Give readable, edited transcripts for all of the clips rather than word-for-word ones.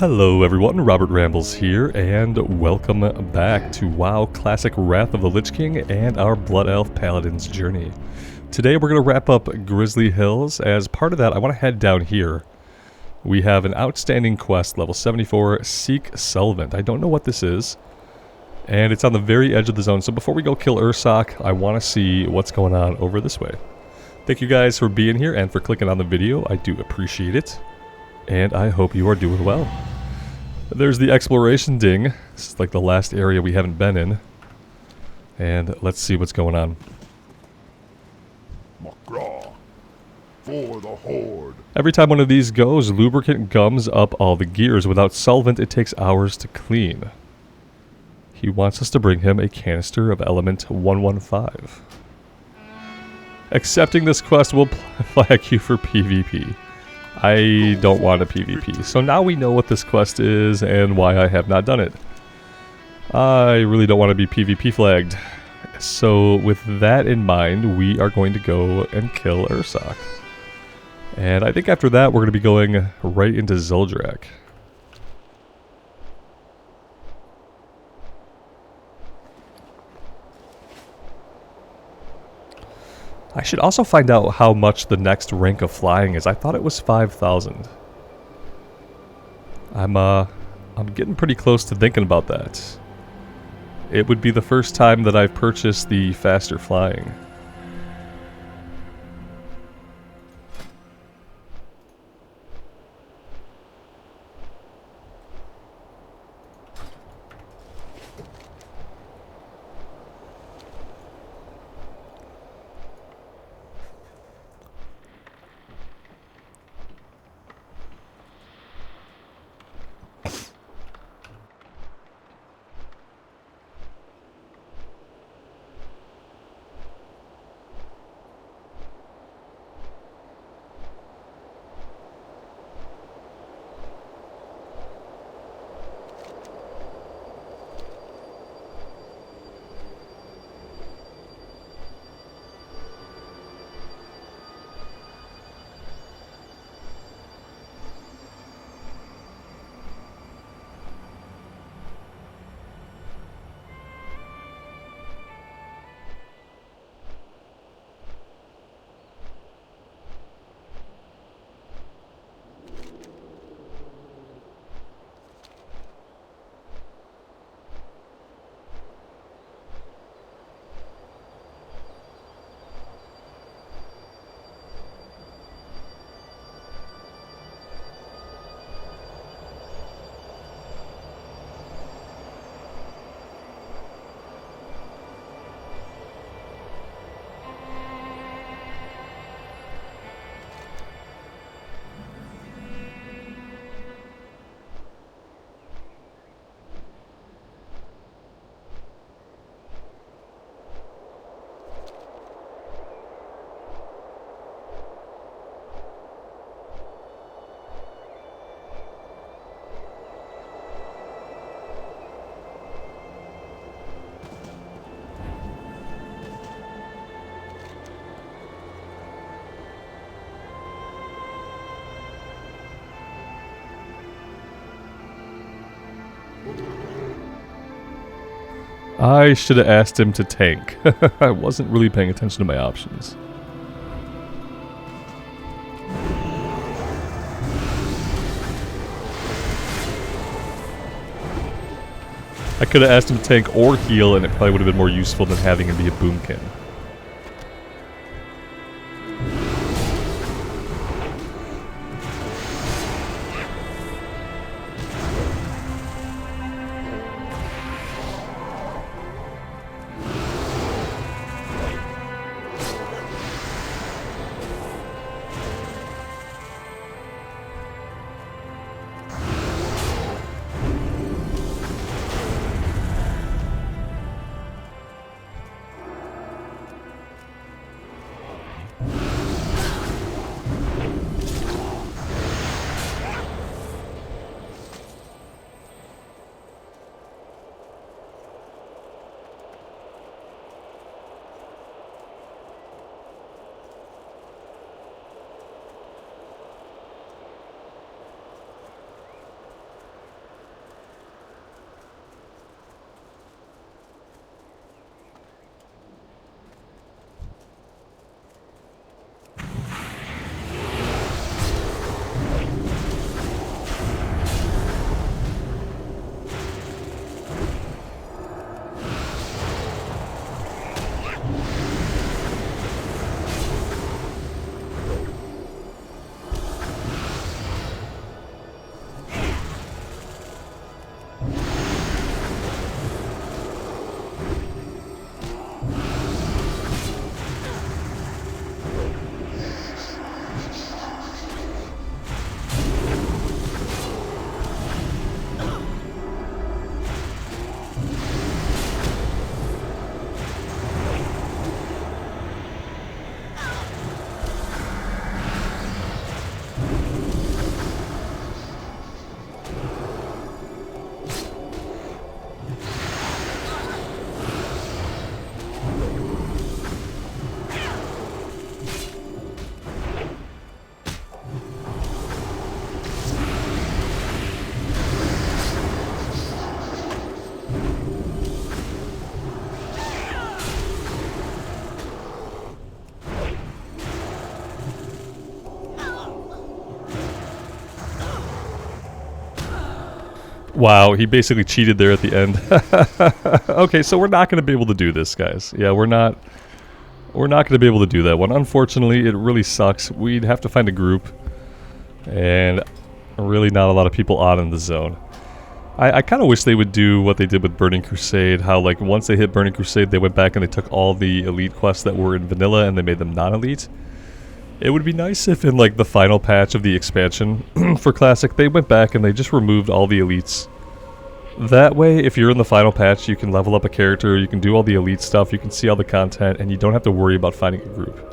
Hello everyone, Robert Rambles here, and welcome back to WoW Classic Wrath of the Lich King and our Blood Elf Paladin's journey. Today we're going to wrap up Grizzly Hills. As part of that, I want to head down here. We have an outstanding quest, level 74, Seek Solvent. I don't know what this is, and it's on the very edge of the zone, so before we go kill Ursoc, I want to see what's going on over this way. Thank you guys for being here and for clicking on the video. I do appreciate it, and I hope you are doing well. There's the exploration ding. This is like the last area we haven't been in. And let's see what's going on. Macaw, for the Horde. Every time one of these goes, lubricant gums up all the gears. Without solvent, it takes hours to clean. He wants us to bring him a canister of element 115. Accepting this quest will flag you for PvP. I don't want a PvP. So now we know what this quest is and why I have not done it. I really don't want to be PvP flagged. So with that in mind, we are going to go and kill Ursoc. And I think after that, we're going to be going right into Zuldrak. I should also find out how much the next rank of flying is. I thought it was 5,000. I'm getting pretty close to thinking about that. It would be the first time that I've purchased the faster flying. I should have asked him to tank. I wasn't really paying attention to my options. I could have asked him to tank or heal, and it probably would have been more useful than having him be a boomkin. Wow, he basically cheated there at the end. Okay, so we're not going to be able to do this, guys. Yeah, we're not going to be able to do that one. Unfortunately, it really sucks. We'd have to find a group, and really not a lot of people on in the zone. I kind of wish they would do what they did with Burning Crusade, how like once they hit Burning Crusade, they went back and they took all the elite quests that were in vanilla and they made them non-elite. It would be nice if in like the final patch of the expansion for Classic, they went back and they just removed all the elites. That way, if you're in the final patch, you can level up a character, you can do all the elite stuff, you can see all the content, and you don't have to worry about finding a group.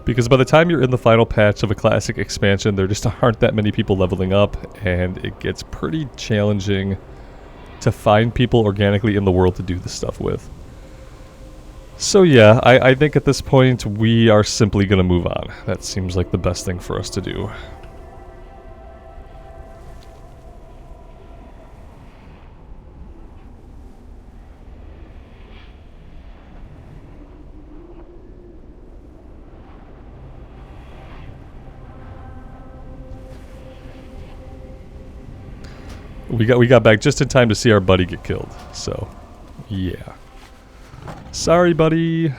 Because by the time you're in the final patch of a Classic expansion, there just aren't that many people leveling up, and it gets pretty challenging to find people organically in the world to do this stuff with. So yeah, I think at this point we are simply going to move on. That seems like the best thing for us to do. We got back just in time to see our buddy get killed. So, yeah. Sorry, buddy.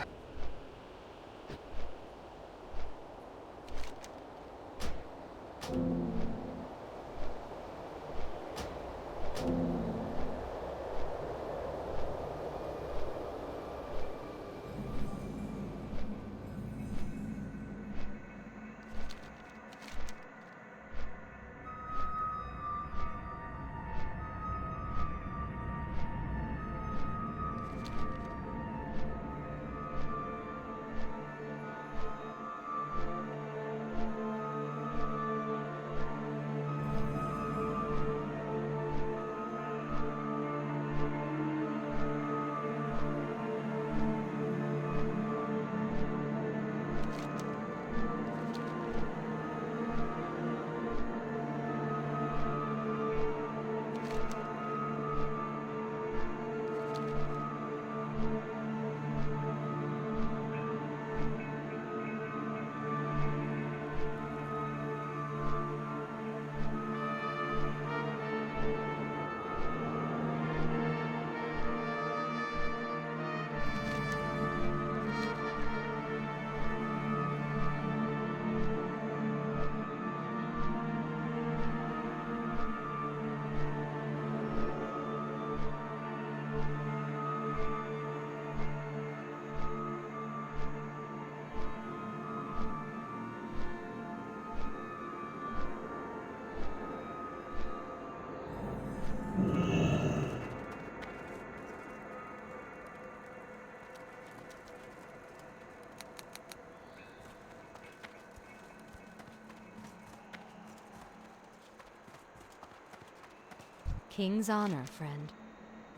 King's honor, friend.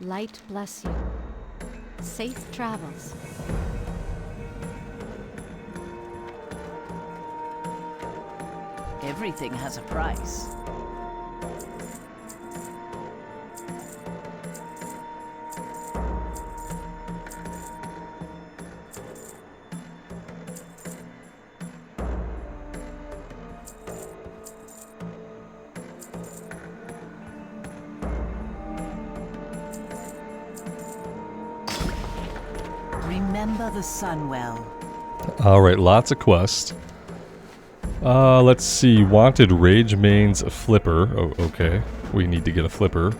Light bless you. Safe travels. Everything has a price. Remember the sun well. Alright, lots of quests. Let's see. Wanted Rage Main's Flipper. Oh, okay. We need to get a Flipper.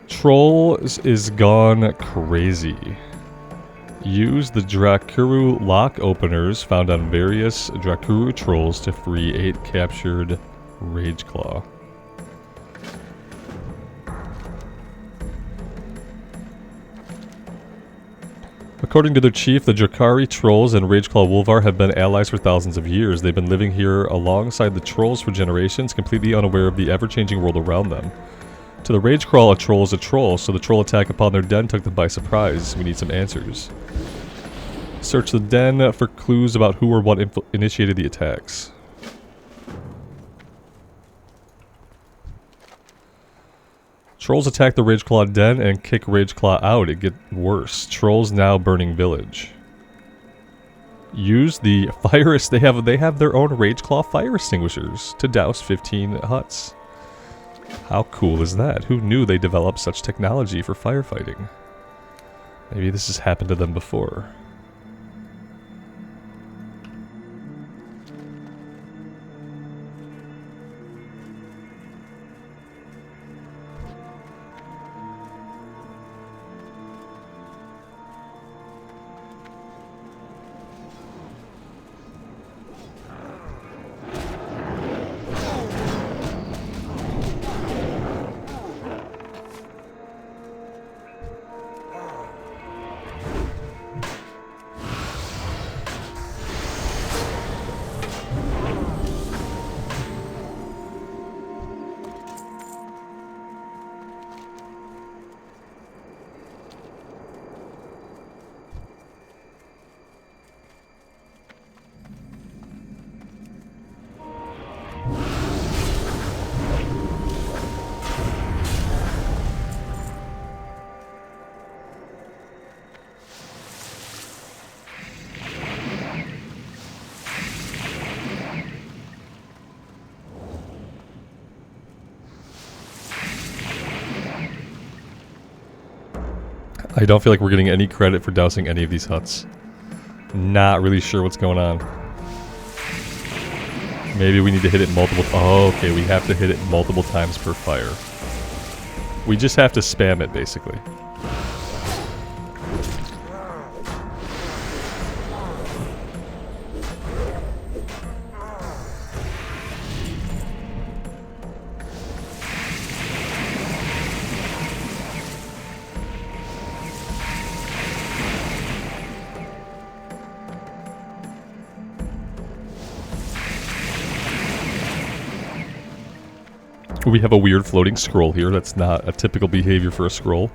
Troll is gone crazy. Use the Drakuru lock openers found on various Drakuru trolls to free 8 captured Rageclaw. According to their chief, the Drakari trolls and Rageclaw Wolvar have been allies for thousands of years. They've been living here alongside the trolls for generations, completely unaware of the ever-changing world around them. To the Rageclaw, a troll is a troll, so the troll attack upon their den took them by surprise. We need some answers. Search the den for clues about who or what initiated the attacks. Trolls attack the Rageclaw den and kick Rageclaw out. It gets worse. Trolls now burning village. Use the fire. They have their own Rageclaw fire extinguishers to douse 15 huts. How cool is that? Who knew they developed such technology for firefighting? Maybe this has happened to them before. I don't feel like we're getting any credit for dousing any of these huts. Not really sure what's going on. Maybe we need to hit it multiple... Oh, okay, we have to hit it multiple times per fire. We just have to spam it, basically. We have a weird floating scroll here. That's not a typical behavior for a scroll.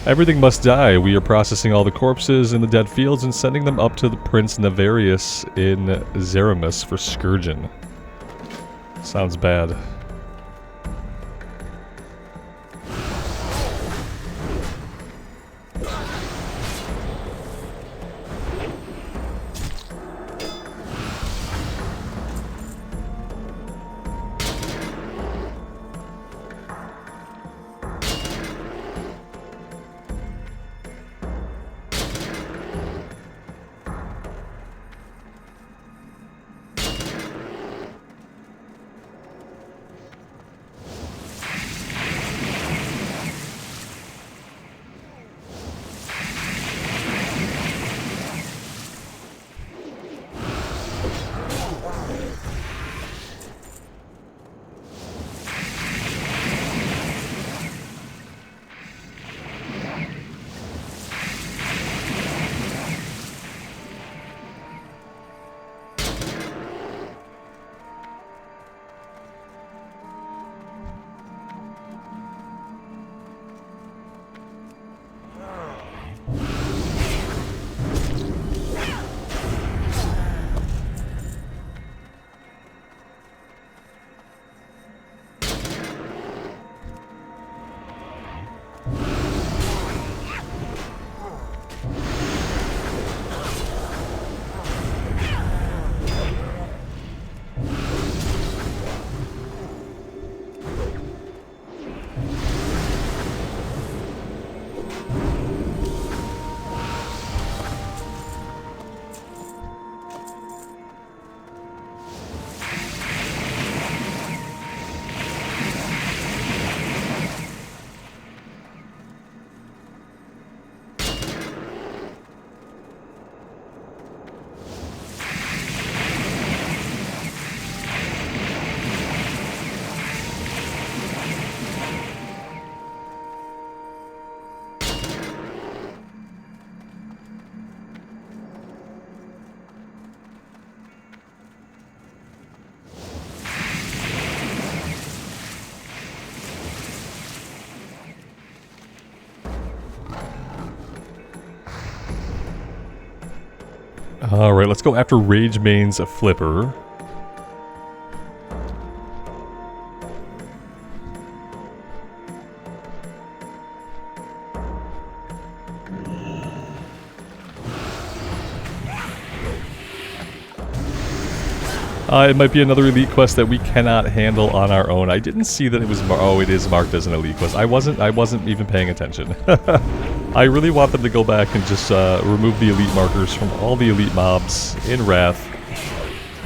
Everything must die. We are processing all the corpses in the dead fields and sending them up to the Prince Navarius in Zeramus for Scourgeon. Sounds bad. Alright, let's go after Rage Mane's Flipper. It might be another elite quest that we cannot handle on our own. I didn't see that it was oh, it is marked as an elite quest. I wasn't even paying attention. I really want them to go back and just remove the elite markers from all the elite mobs in Wrath.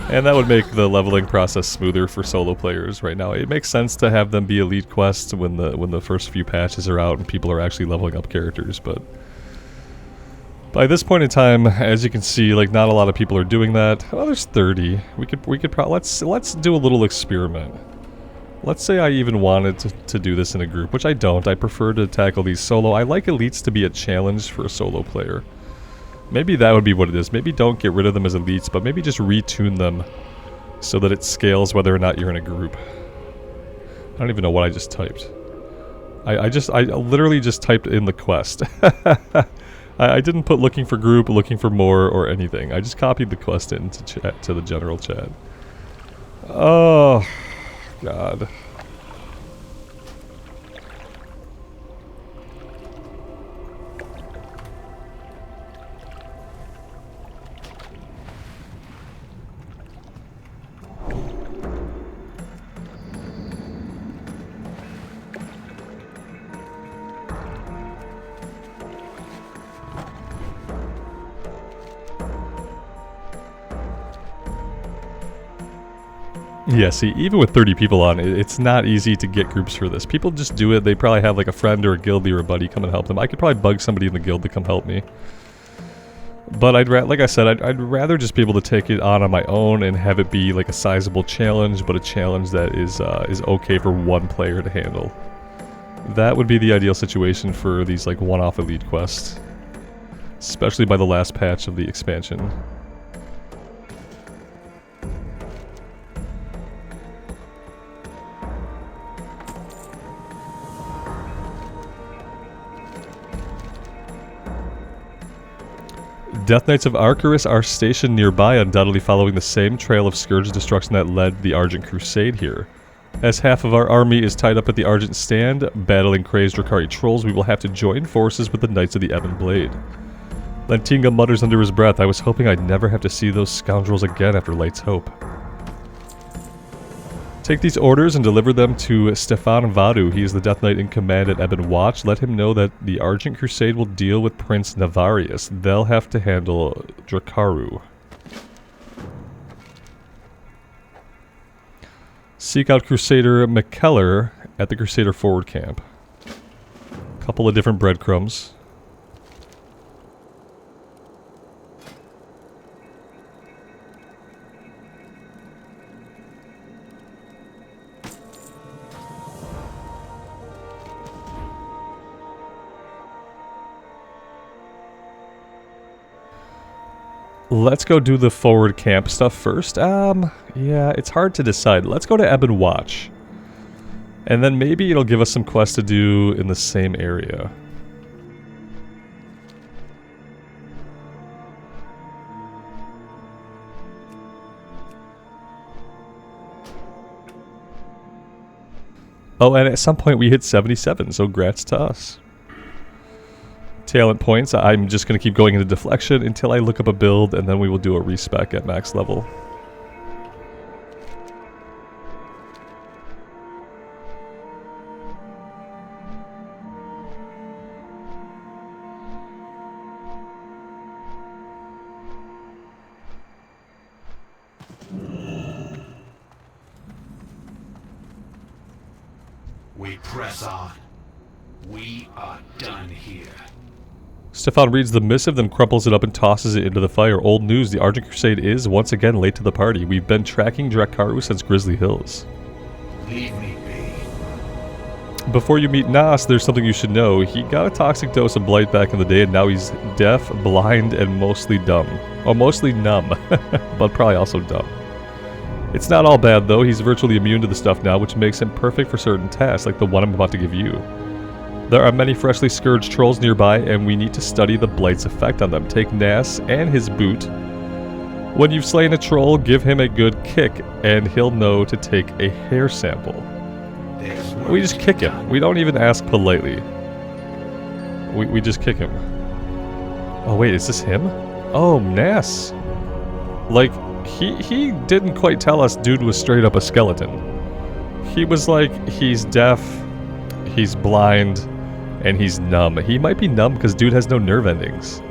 And that would make the leveling process smoother for solo players right now. It makes sense to have them be elite quests when the first few patches are out and people are actually leveling up characters, but by this point in time, as you can see, like, not a lot of people are doing that. Well, there's 30. We could probably let's do a little experiment. Let's say I even wanted to do this in a group, which I don't. I prefer to tackle these solo. I like elites to be a challenge for a solo player. Maybe that would be what it is. Maybe don't get rid of them as elites, but maybe just retune them so that it scales whether or not you're in a group. I don't even know what I just typed. I literally just typed in the quest. I didn't put looking for group, looking for more, or anything. I just copied the quest into chat, to the general chat. Oh, God. Yeah, see, even with 30 people on, it's not easy to get groups for this. People just do it. They probably have like a friend or a guildie or a buddy come and help them. I could probably bug somebody in the guild to come help me. But like I said, I'd rather just be able to take it on my own and have it be like a sizable challenge, but a challenge that is okay for one player to handle. That would be the ideal situation for these like one-off elite quests. Especially by the last patch of the expansion. Death Knights of Arcturus are stationed nearby, undoubtedly following the same trail of Scourge destruction that led the Argent Crusade here. As half of our army is tied up at the Argent Stand, battling crazed Drakari trolls, we will have to join forces with the Knights of the Ebon Blade. Lentinga mutters under his breath, I was hoping I'd never have to see those scoundrels again after Light's Hope. Take these orders and deliver them to Stefan Vadu. He is the Death Knight in command at Ebon Watch. Let him know that the Argent Crusade will deal with Prince Navarius. They'll have to handle Drakaru. Seek out Crusader McKellar at the Crusader forward camp. Couple of different breadcrumbs. Let's go do the forward camp stuff first. Yeah, it's hard to decide. Let's go to Ebon Watch. And then maybe it'll give us some quests to do in the same area. Oh, and at some point we hit 77, so grats to us. Talent points, I'm just going to keep going into deflection until I look up a build, and then we will do a respec at max level. We press on. We are done here. Stefan reads the missive, then crumples it up and tosses it into the fire. Old news, the Argent Crusade is once again late to the party. We've been tracking Drakaru since Grizzly Hills. Leave me be. Before you meet Nas, there's something you should know. He got a toxic dose of blight back in the day, and now he's deaf, blind, and mostly dumb. Or mostly numb, but probably also dumb. It's not all bad though, he's virtually immune to the stuff now, which makes him perfect for certain tasks, like the one I'm about to give you. There are many freshly scourged trolls nearby, and we need to study the blight's effect on them. Take Nas and his boot. When you've slain a troll, give him a good kick, and he'll know to take a hair sample. We just kick him. We don't even ask politely. We just kick him. Oh wait, is this him? Oh, Nas. Like, he didn't quite tell us dude was straight up a skeleton. He was like, he's deaf, he's blind, and he's numb. He might be numb because dude has no nerve endings.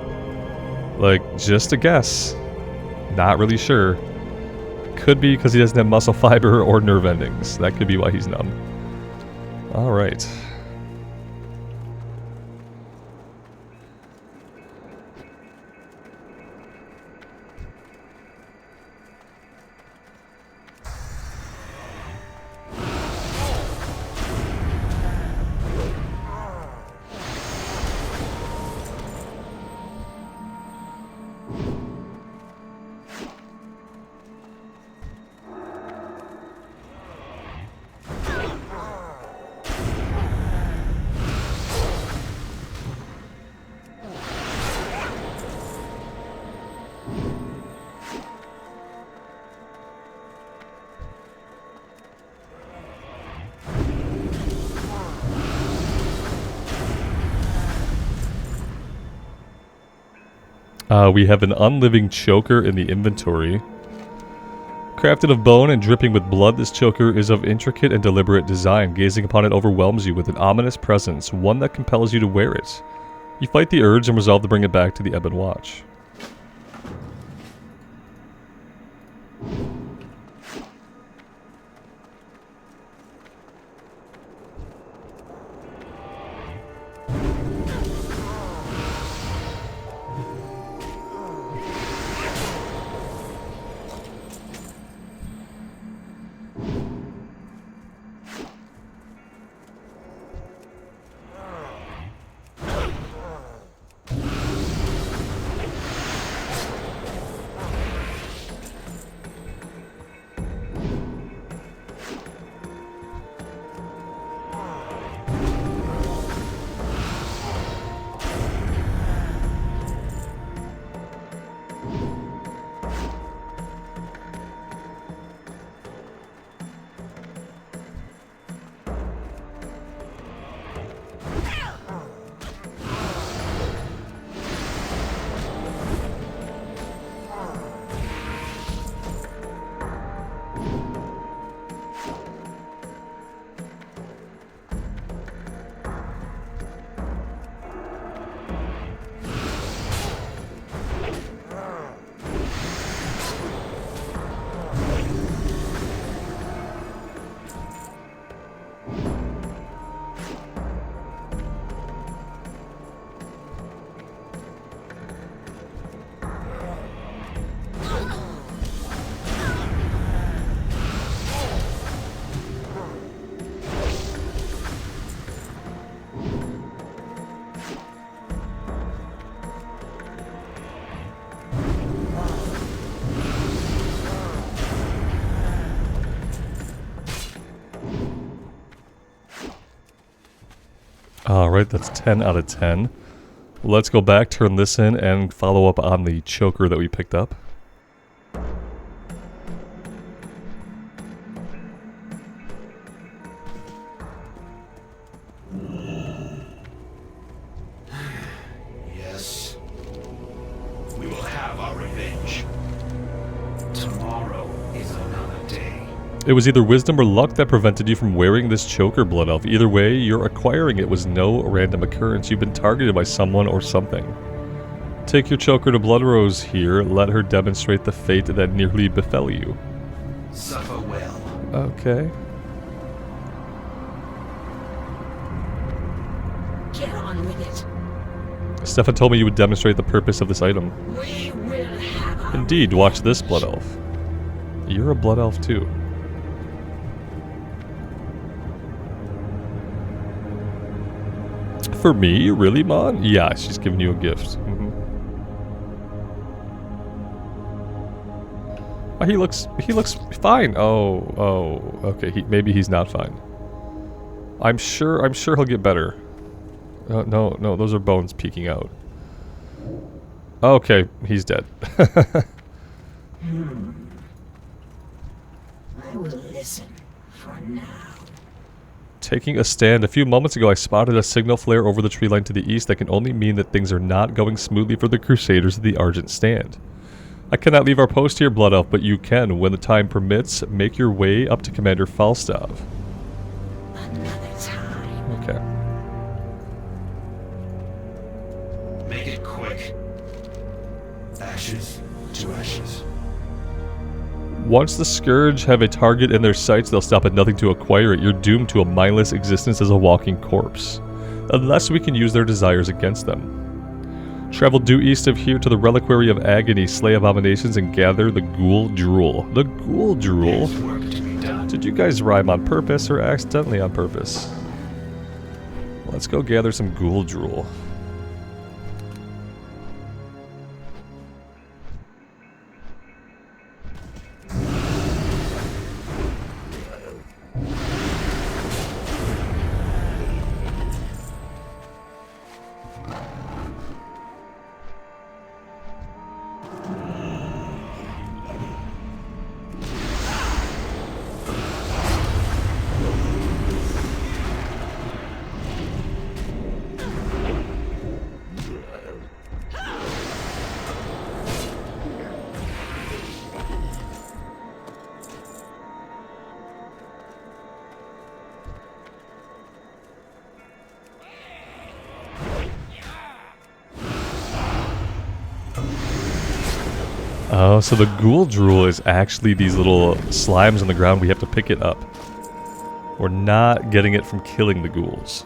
Like, just a guess. Not really sure. Could be because he doesn't have muscle fiber or nerve endings. That could be why he's numb. Alright. We have an unliving choker in the inventory. Crafted of bone and dripping with blood, this choker is of intricate and deliberate design. Gazing upon it overwhelms you with an ominous presence, one that compels you to wear it. You fight the urge and resolve to bring it back to the Ebon Watch. Alright, that's 10 out of 10. Let's go back, turn this in, and follow up on the choker that we picked up. Yes. We will have our revenge. Tomorrow is another day. It was either wisdom or luck that prevented you from wearing this choker, Blood Elf. Either way, your acquiring it was no random occurrence. You've been targeted by someone or something. Take your choker to Bloodrose here. Let her demonstrate the fate that nearly befell you. Suffer well. Okay. Get on with it. Stefan told me you would demonstrate the purpose of this item. We will have our Indeed, watch this, Blood Elf. You're a Blood Elf too. For me? Really, Mon? Yeah, she's giving you a gift. Oh, he looks fine. Oh, okay. Maybe he's not fine. I'm sure he'll get better. No, those are bones peeking out. Okay, he's dead. I will listen for now. Taking a stand. A few moments ago, I spotted a signal flare over the tree line to the east that can only mean that things are not going smoothly for the Crusaders at the Argent Stand. I cannot leave our post here, Blood Elf, but you can, when the time permits, make your way up to Commander Falstaff. Another time. Okay. Make it quick. Ashes to ashes. Once the Scourge have a target in their sights, they'll stop at nothing to acquire it. You're doomed to a mindless existence as a walking corpse, unless we can use their desires against them. Travel due east of here to the Reliquary of Agony, slay abominations, and gather the Ghoul Drool. The Ghoul Drool? There's work to be done. Did you guys rhyme on purpose or accidentally on purpose? Let's go gather some Ghoul Drool. Oh, so the Ghoul Drool is actually these little slimes on the ground. We have to pick it up. We're not getting it from killing the ghouls.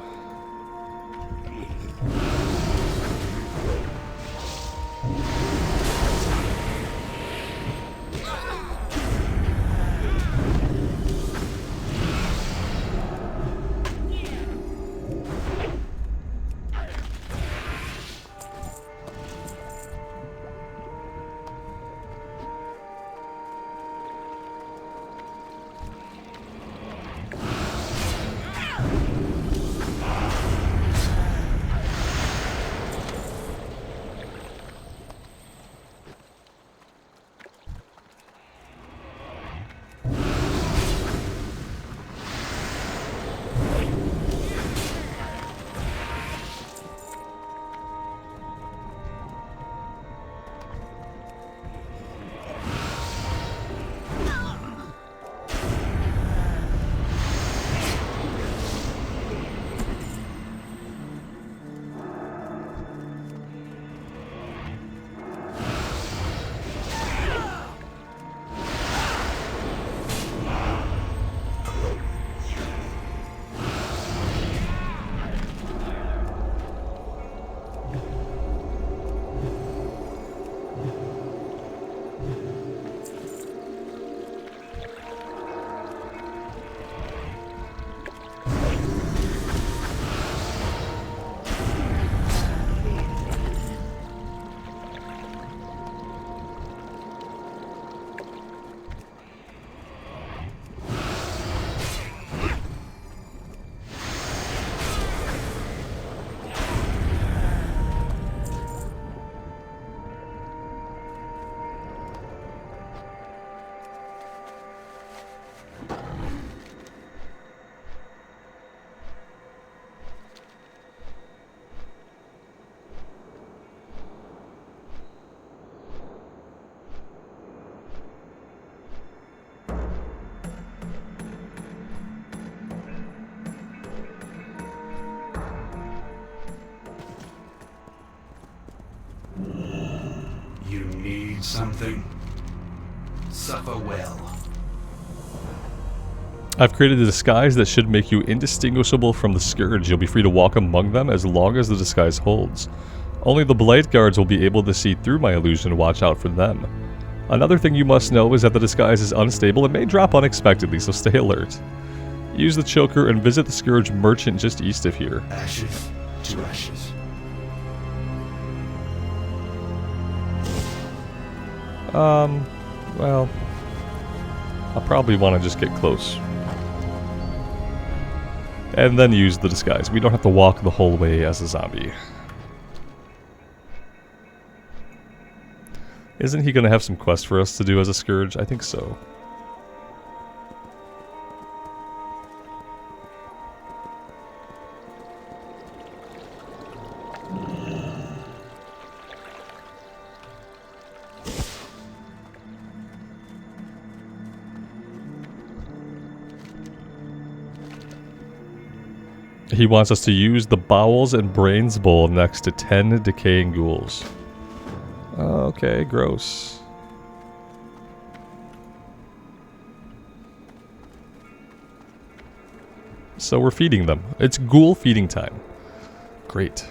You need something? Suffer well. I've created a disguise that should make you indistinguishable from the Scourge. You'll be free to walk among them as long as the disguise holds. Only the Blight Guards will be able to see through my illusion. Watch out for them. Another thing you must know is that the disguise is unstable and may drop unexpectedly, so stay alert. Use the choker and visit the Scourge merchant just east of here. Ashes to ashes. Well, I'll probably want to just get close. And then use the disguise. We don't have to walk the whole way as a zombie. Isn't he going to have some quest for us to do as a Scourge? I think so. He wants us to use the bowels and brains bowl next to 10 decaying ghouls. Okay, gross. So we're feeding them. It's ghoul feeding time. Great.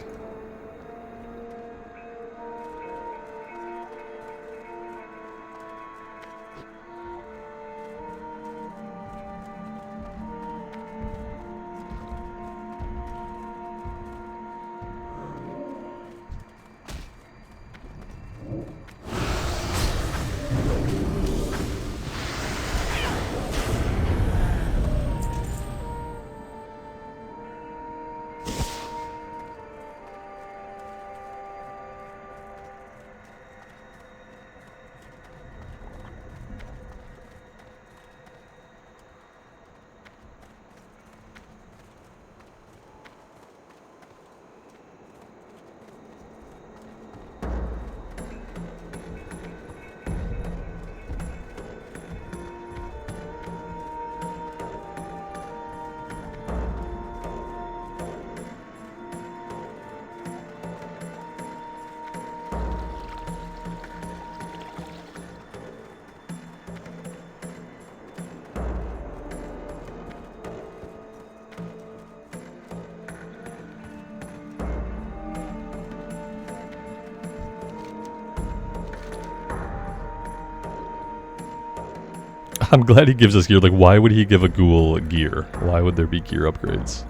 I'm glad he gives us gear. Like, why would he give a ghoul gear? Why would there be gear upgrades?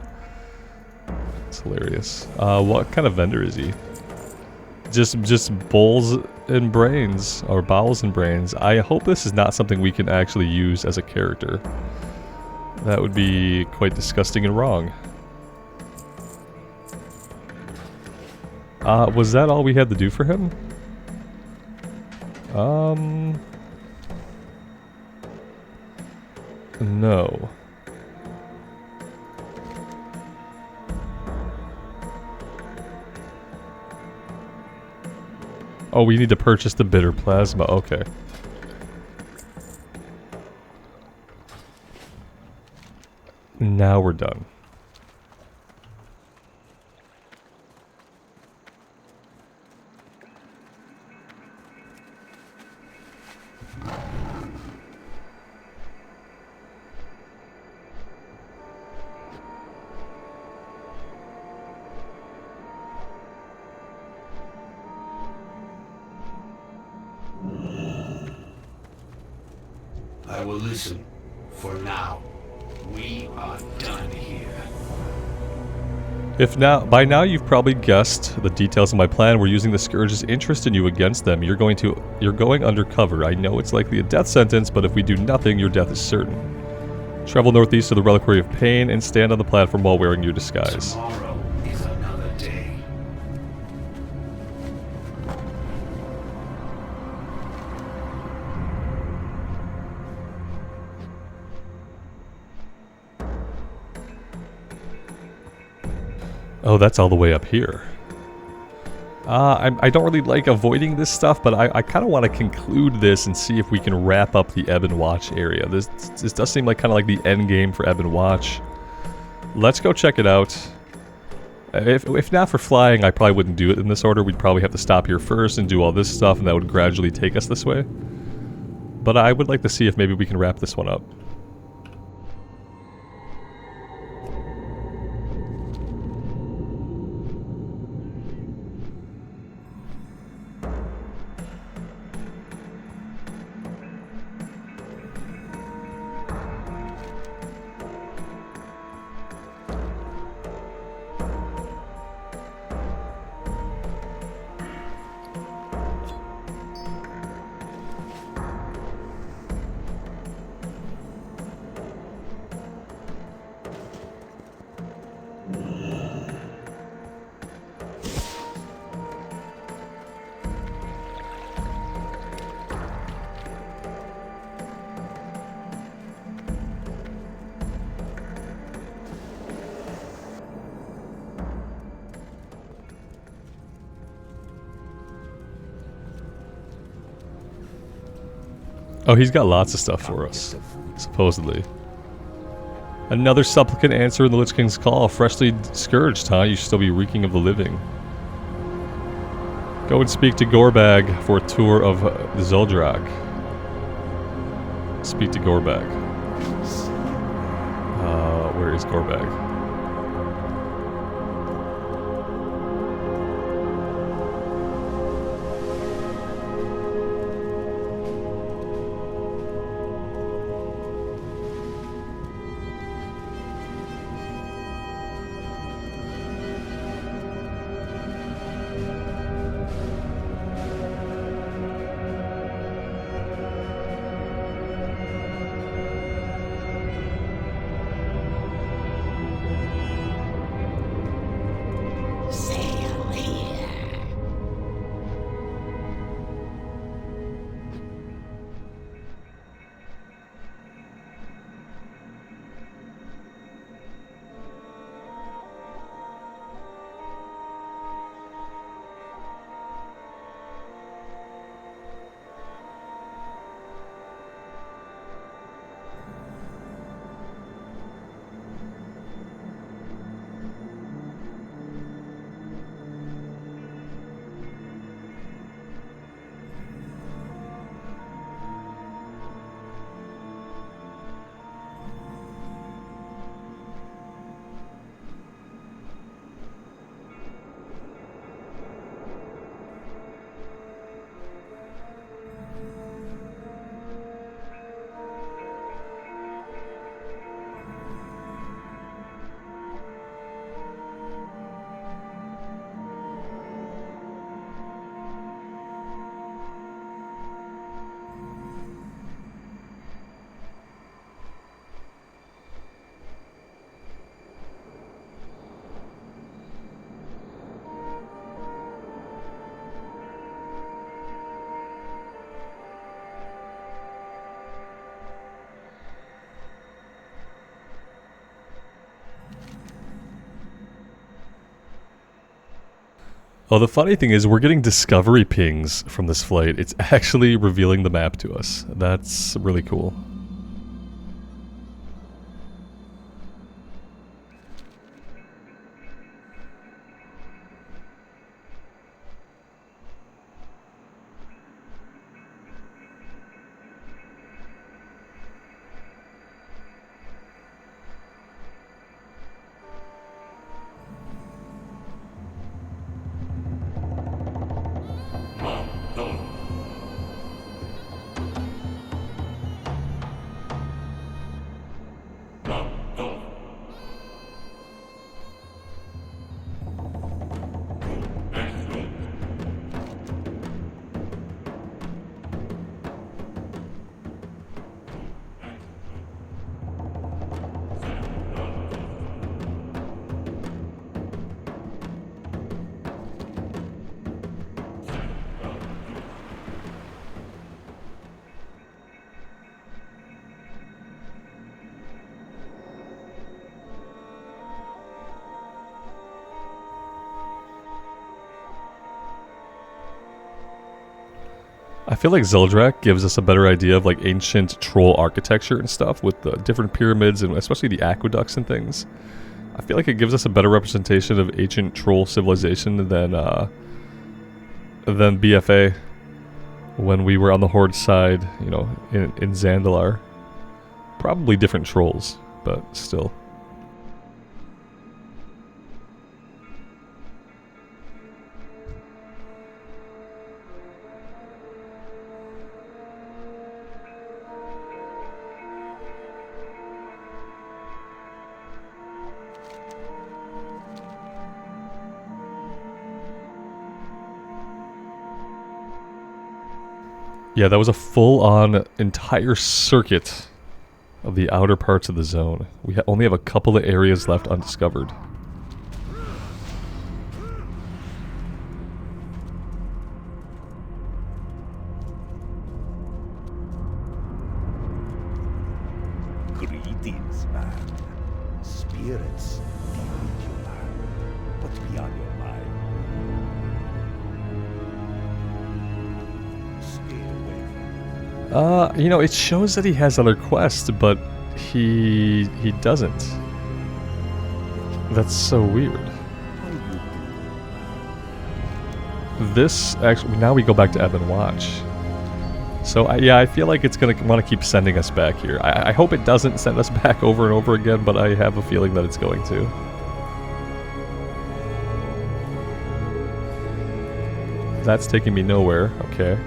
It's hilarious. What kind of vendor is he? Just bowls and brains, or bowels and brains. I hope this is not something we can actually use as a character. That would be quite disgusting and wrong. Was that all we had to do for him? No. Oh, we need to purchase the bitter plasma. Okay. Now we're done. I will listen. For now, we are done here. By now you've probably guessed the details of my plan. We're using the Scourge's interest in you against them. You're going undercover. I know it's likely a death sentence, but if we do nothing, your death is certain. Travel northeast to the Reliquary of Pain and stand on the platform while wearing your disguise. Tomorrow is another day. Oh, that's all the way up here. I don't really like avoiding this stuff, but I kind of want to conclude this and see if we can wrap up the Ebb and Watch area. This does seem like kind of like the end game for Ebb and Watch. Let's go check it out. If not for flying, I probably wouldn't do it in this order. We'd probably have to stop here first and do all this stuff, and that would gradually take us this way. But I would like to see if maybe we can wrap this one up. Oh, he's got lots of stuff for us, supposedly. Another supplicant answering the Lich King's call. Freshly scourged, huh? You should still be reeking of the living. Go and speak to Gorbag for a tour of Zul'Drak. Speak to Gorbag. Where is Gorbag? Sail here. Oh, the funny thing is we're getting discovery pings from this flight. It's actually revealing the map to us. That's really cool. I feel like Zul'Drak gives us a better idea of like ancient troll architecture and stuff with the different pyramids and especially the aqueducts and things. I feel like it gives us a better representation of ancient troll civilization than BFA when we were on the Horde side, you know, in Zandalar. Probably different trolls, but still. Yeah, that was a full-on entire circuit of the outer parts of the zone. We only have a couple of areas left undiscovered. Greetings, man. Spirits lead you back. What be on your mind? Stay away from me. You know, it shows that he has other quests, but he doesn't. That's so weird. This actually, now we go back to Ebb and Watch. So yeah, I feel like it's gonna want to keep sending us back here. I hope it doesn't send us back over and over again, but I have a feeling that it's going to. That's taking me nowhere. Okay.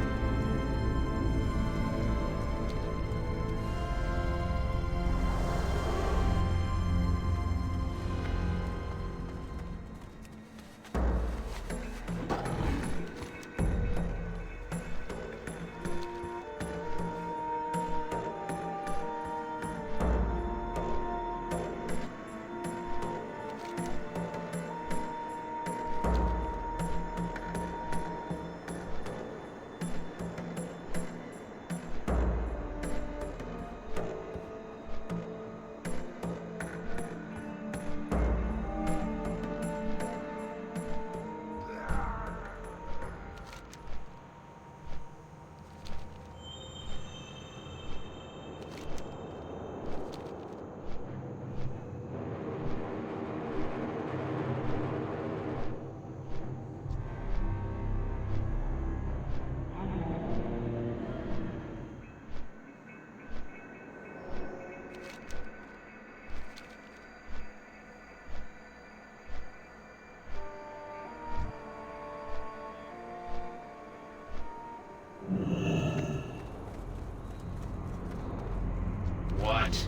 What?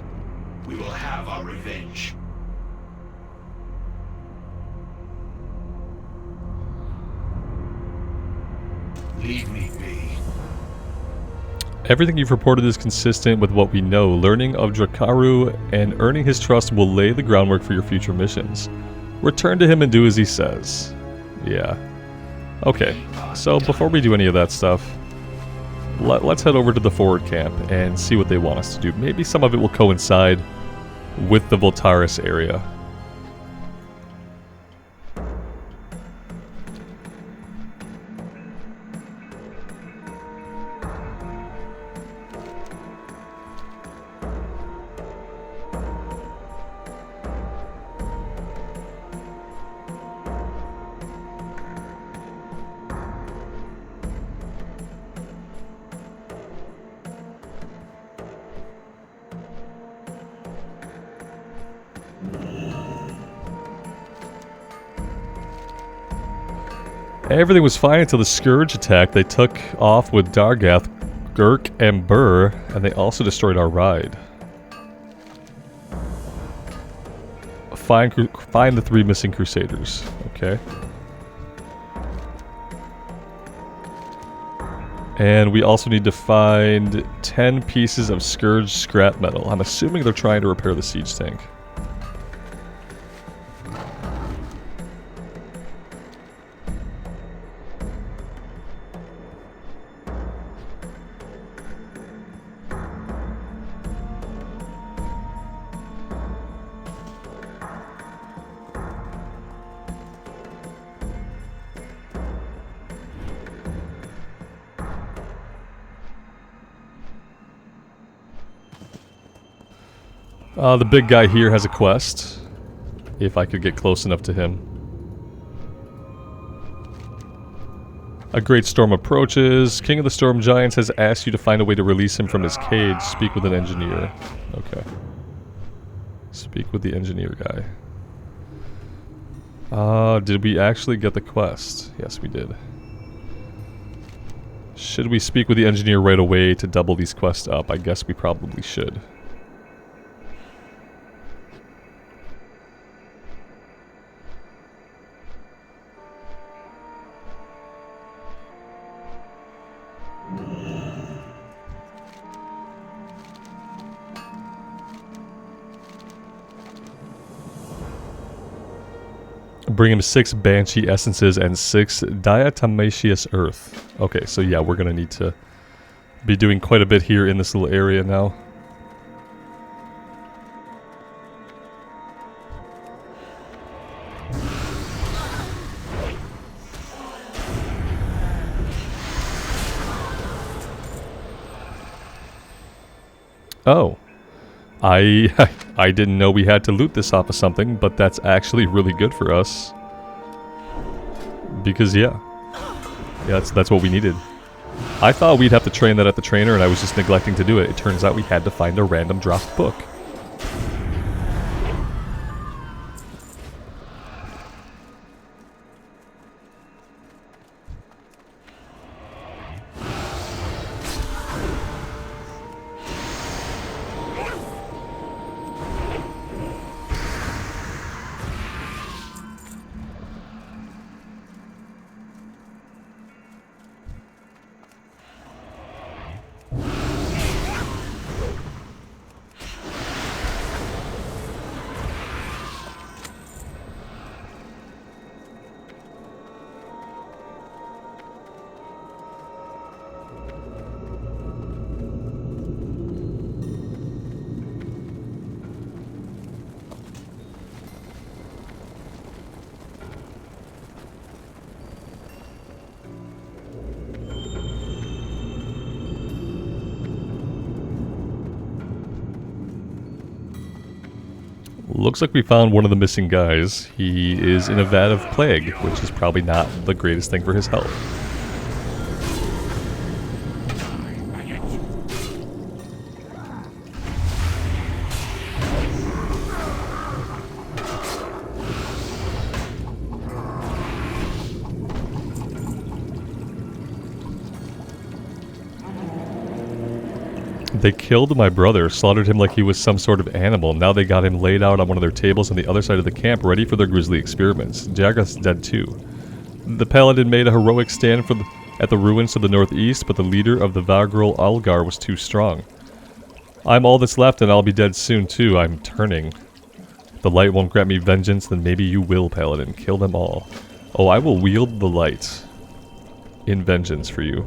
We will have our revenge. Leave me be. Everything you've reported is consistent with what we know. Learning of Drakaru and earning his trust will lay the groundwork for your future missions. Return to him and do as he says. Yeah. Okay, so before we do any of that stuff, let's head over to the forward camp and see what they want us to do. Maybe some of it will coincide with the Voltaris area. Everything was fine until the Scourge attack. They took off with Dargath, Gurk, and Burr, and they also destroyed our ride. Find the 3 missing Crusaders. Okay. And we also need to find 10 pieces of Scourge scrap metal. I'm assuming they're trying to repair the siege tank. The big guy here has a quest. If I could get close enough to him. A great storm approaches. King of the Storm Giants has asked you to find a way to release him from his cage. Speak with an engineer. Okay. Speak with the engineer guy. Did we actually get the quest? Yes, we did. Should we speak with the engineer right away to double these quests up? I guess we probably should. Bring him 6 Banshee Essences and 6 Diatomaceous Earth. Okay, so yeah, we're gonna need to be doing quite a bit here in this little area now. Oh. I didn't know we had to loot this off of something, but that's actually really good for us. Because yeah, that's what we needed. I thought we'd have to train that at the trainer, and I was just neglecting to do it. It turns out we had to find a random dropped book. Looks like we found one of the missing guys. He is in a vat of plague, which is probably not the greatest thing for his health. They killed my brother, slaughtered him like he was some sort of animal. Now they got him laid out on one of their tables on the other side of the camp, ready for their grisly experiments. Jaggoth's dead too. The Paladin made a heroic stand at the ruins to the northeast, but the leader of the Vargral Algar was too strong. I'm all that's left, and I'll be dead soon too. I'm turning. If the light won't grant me vengeance, then maybe you will, Paladin. Kill them all. Oh, I will wield the light in vengeance for you.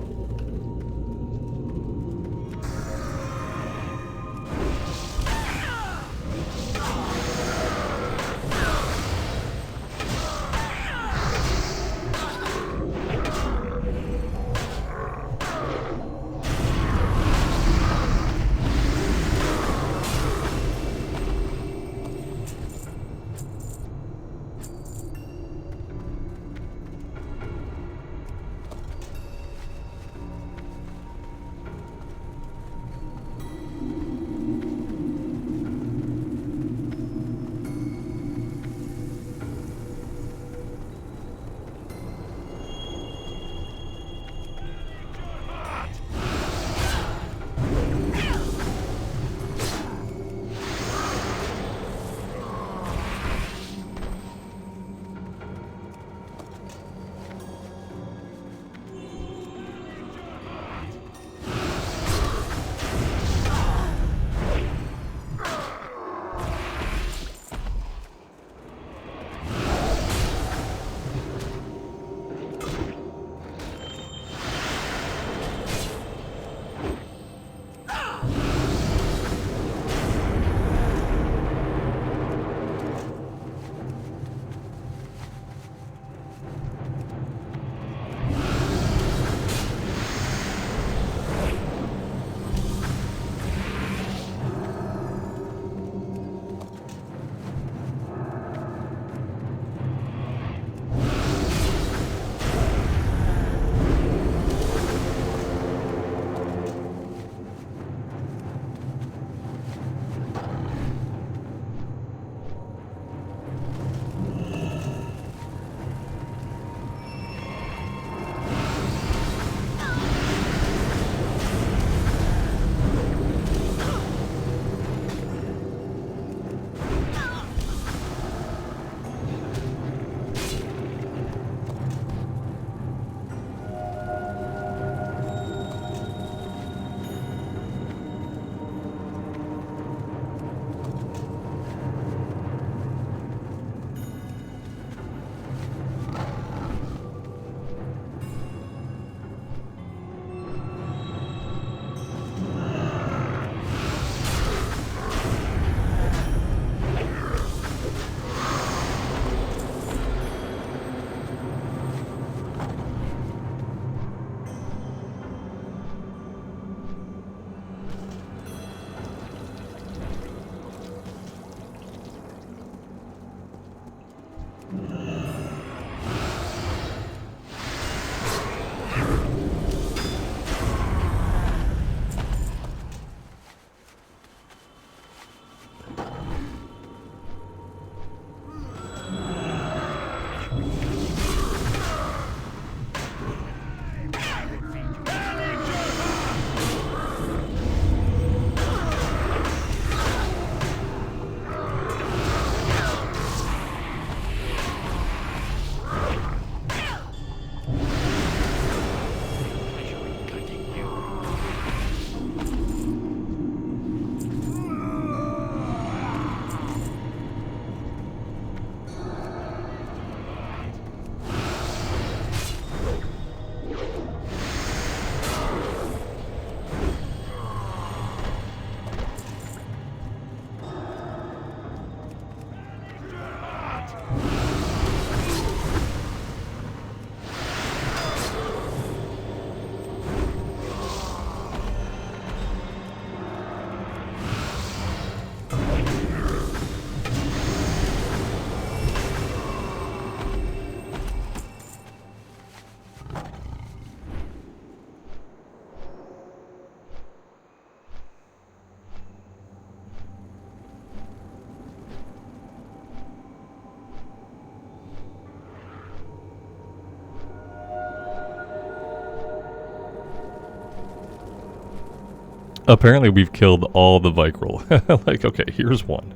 Apparently we've killed all the Vicryl. Like, okay, here's one.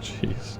Jeez.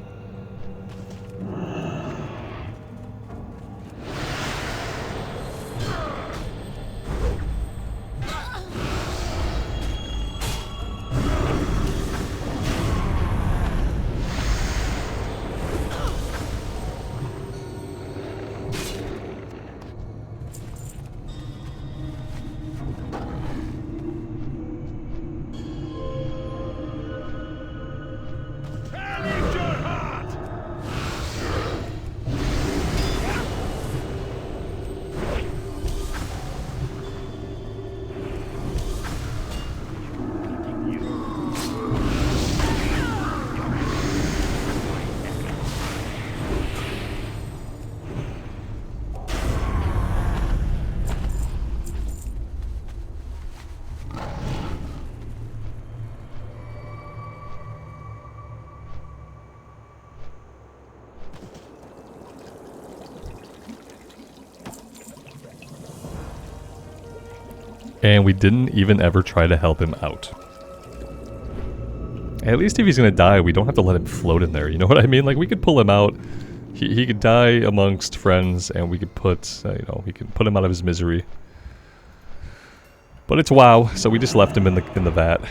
And we didn't even ever try to help him out. At least if he's gonna die, we don't have to let him float in there, you know what I mean? Like, we could pull him out, he could die amongst friends, and we could put, you know, we could put him out of his misery. But it's WoW, so we just left him in the vat.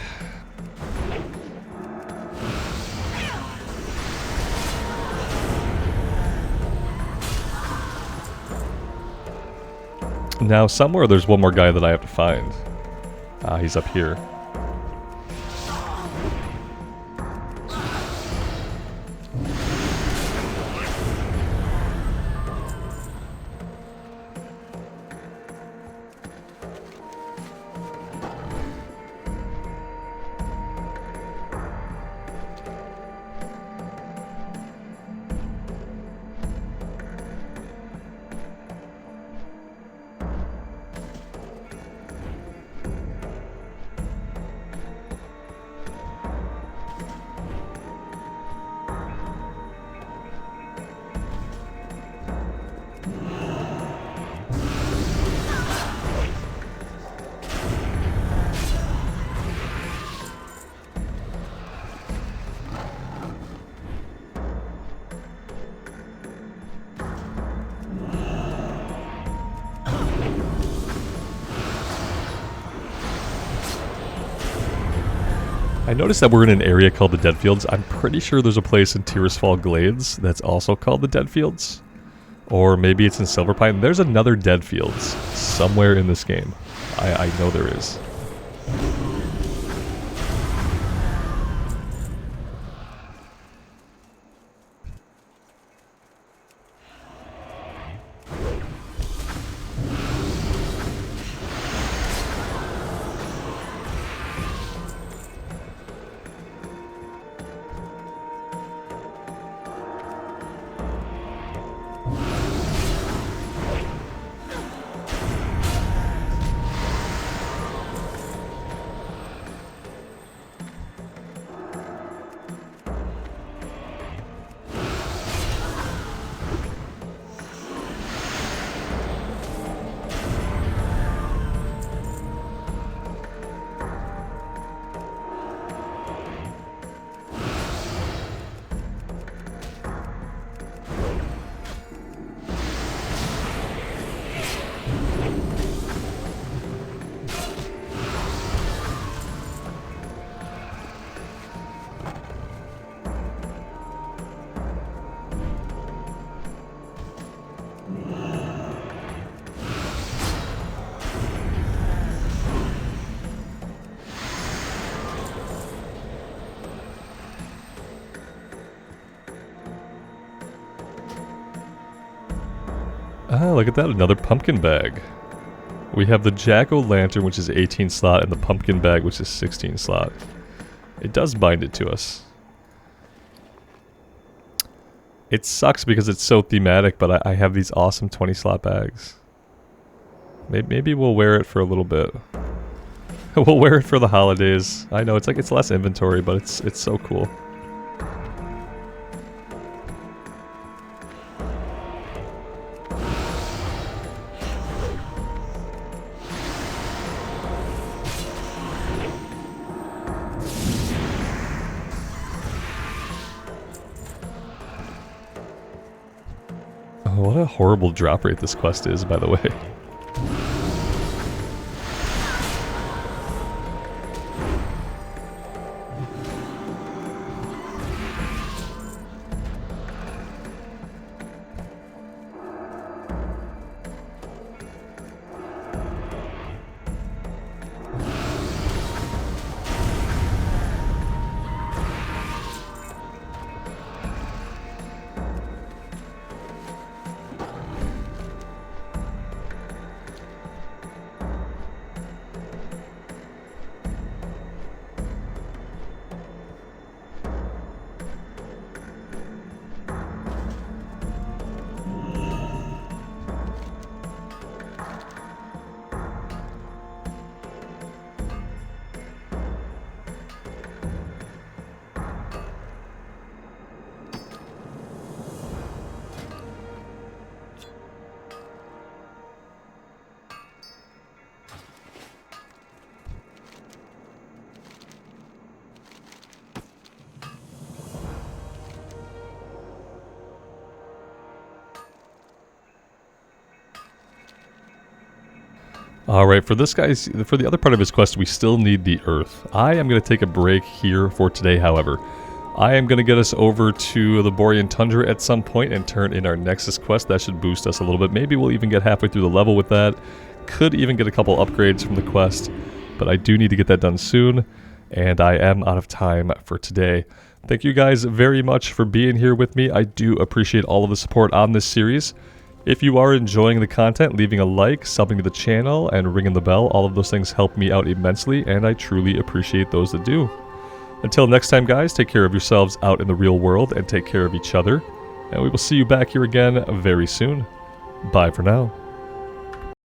Now, somewhere there's one more guy that I have to find. Ah, he's up here. I noticed that we're in an area called the Deadfields. I'm pretty sure there's a place in Tirisfal Glades that's also called the Deadfields. Or maybe it's in Silverpine. There's another Deadfields somewhere in this game. I know there is. Ah, look at that, another pumpkin bag. We have the jack-o'-lantern, which is 18 slot, and the pumpkin bag, which is 16 slot. It does bind it to us. It sucks because it's so thematic, but I have these awesome 20 slot bags. Maybe we'll wear it for a little bit. We'll wear it for the holidays. I know, it's like it's less inventory, but it's so cool. What a horrible drop rate this quest is, by the way. Alright, for the other part of his quest, we still need the Earth. I am going to take a break here for today, however. I am going to get us over to the Borean Tundra at some point and turn in our Nexus quest. That should boost us a little bit. Maybe we'll even get halfway through the level with that. Could even get a couple upgrades from the quest, but I do need to get that done soon, and I am out of time for today. Thank you guys very much for being here with me. I do appreciate all of the support on this series. If you are enjoying the content, leaving a like, subbing to the channel, and ringing the bell, all of those things help me out immensely, and I truly appreciate those that do. Until next time, guys, take care of yourselves out in the real world, and take care of each other, and we will see you back here again very soon. Bye for now.